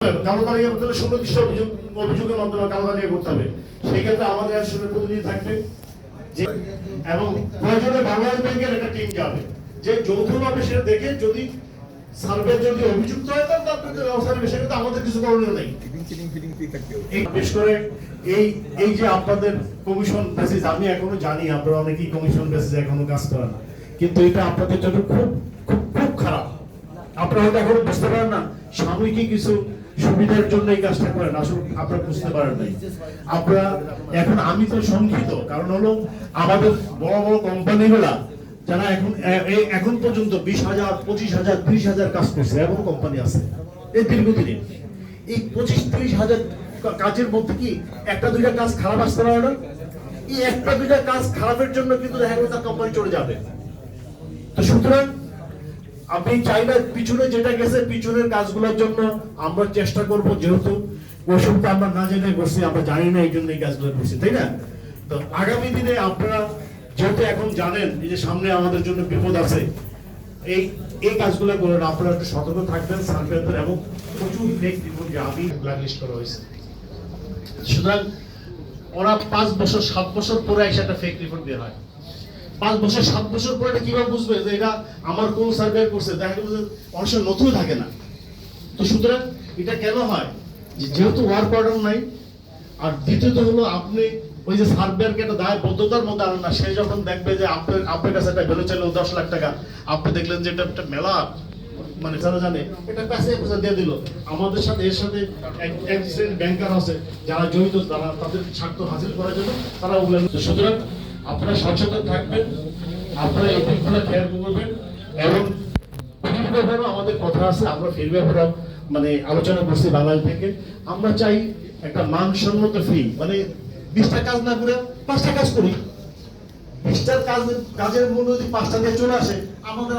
হবে, কালো তালিকা করতে হলে সুনির্দিষ্ট অভিযোগের মাধ্যমে কালো তালিকা করতে হবে। সেই ক্ষেত্রে আমাদের আসলে প্রতিনিধি থাকবে যে, এবং প্রয়োজনে বাংলাদেশ ব্যাংকের একটা টিম যাবে, যে যৌথভাবে সেটা দেখে যদি সার্ভে যদি অভিযুক্ত হয় তার ব্যবস্থা নেবে, সেটা আমাদের কিছু করণীয় নেই। বিশেষ করে এই যে আপনাদের কমিশন বেসিস, আমি এখনো জানি আপনারা অনেকেই কমিশন বেসিস এখনো কাজ করেন, কিন্তু এটা আপনাদের জন্য খুব খুব খুব খারাপ। আপনারা হয়তো এখনো বুঝতে পারেন না, সাময়িক কিছু সুবিধার জন্য এই কাজটা করেন, আসলে আপনারা বুঝতে পারেন নাই। আপনারা এখন, আমি তো সংক্ষিপ্ত, কারণ হলো আমাদের বড় বড় কোম্পানিগুলা যারা এখন পর্যন্ত 20,000, 25,000, 30,000 কাজ করছে, এমন কোম্পানি আছে এই দীর্ঘদিনে। এই 25-30,000 কাজের মধ্যে কি একটা দুইটা কাজ খারাপ আসতে পারে না? এই একটা দুইটা কাজ খারাপের জন্য কিন্তু দেখা গেল তার কোম্পানি চলে যাবে। তো সুতরাং আমি চাই না পিছনে যেটা গেছে, পিছনের কাজগুলোর জন্য আমরা চেষ্টা করব, যেহেতু ওই সময়টা আমরা না জেনে করছি, আমরা জানি না এই জন্য এই কাজগুলো করছি, তাই না? তো আগামী দিনে আপনারা যেহেতু এখন জানেন যে সামনে আমাদের জন্য বিপদ আছে, এই কাজগুলো করেন, আপনারা একটু সতর্ক থাকবেন সার্ভেদের, এবং প্রচুর ফেক রিপোর্ট যে আমি ব্ল্যাকলিস্ট করা হয়েছে। সুতরাং ওরা 5 বছর 7 বছর পরে এসে একটা ফেক রিপোর্ট বের হয়। 5 বছর 7 বছর পরে এটা কিভাবে বুঝবে যে এটা আমার কোন সার্ভে করছে? দেখা গেল যে অনেক সময় নতুন থাকে না। তো সুতরাং এটা কেন হয়? যেহেতু ওয়ার্ক অর্ডার নাই, আর দ্বিতীয়ত হলো আপনি ওই যে সার্ভেয়ারকে একটা দায়বদ্ধতার মধ্যে আনেন না। সে যখন দেখবে যে আপনার কাছে একটা ভ্যালু চাইলো 10 লাখ টাকা, আপনি দেখলেন যে এটা একটা মেলা, মানে যারা জানে এটা কাছে দিয়ে দিল। আমাদের সাথে এর সাথে এক শ্রেণীর ব্যাংকার আছে যারা জড়িত, তারা তাদের স্বার্থ হাসিল করার জন্য তারা ওগুলো। সুতরাং আপনারা সচেতন থাকবেন, আপনারা এই দিকগুলো খেয়াল করবেন, এবং ফির ব্যাপারেও আমাদের কথা আছে, আমরা ফির ব্যাপারেও মানে আলোচনা করছি বাংলাদেশ থেকে। আমরা চাই একটা মানসম্মত ফি, মানে 20টা কাজ না করে 5টা কাজ করি। 20টার কাজের মূল্য যদি 5টা দিয়ে চলে আসে, আমাদের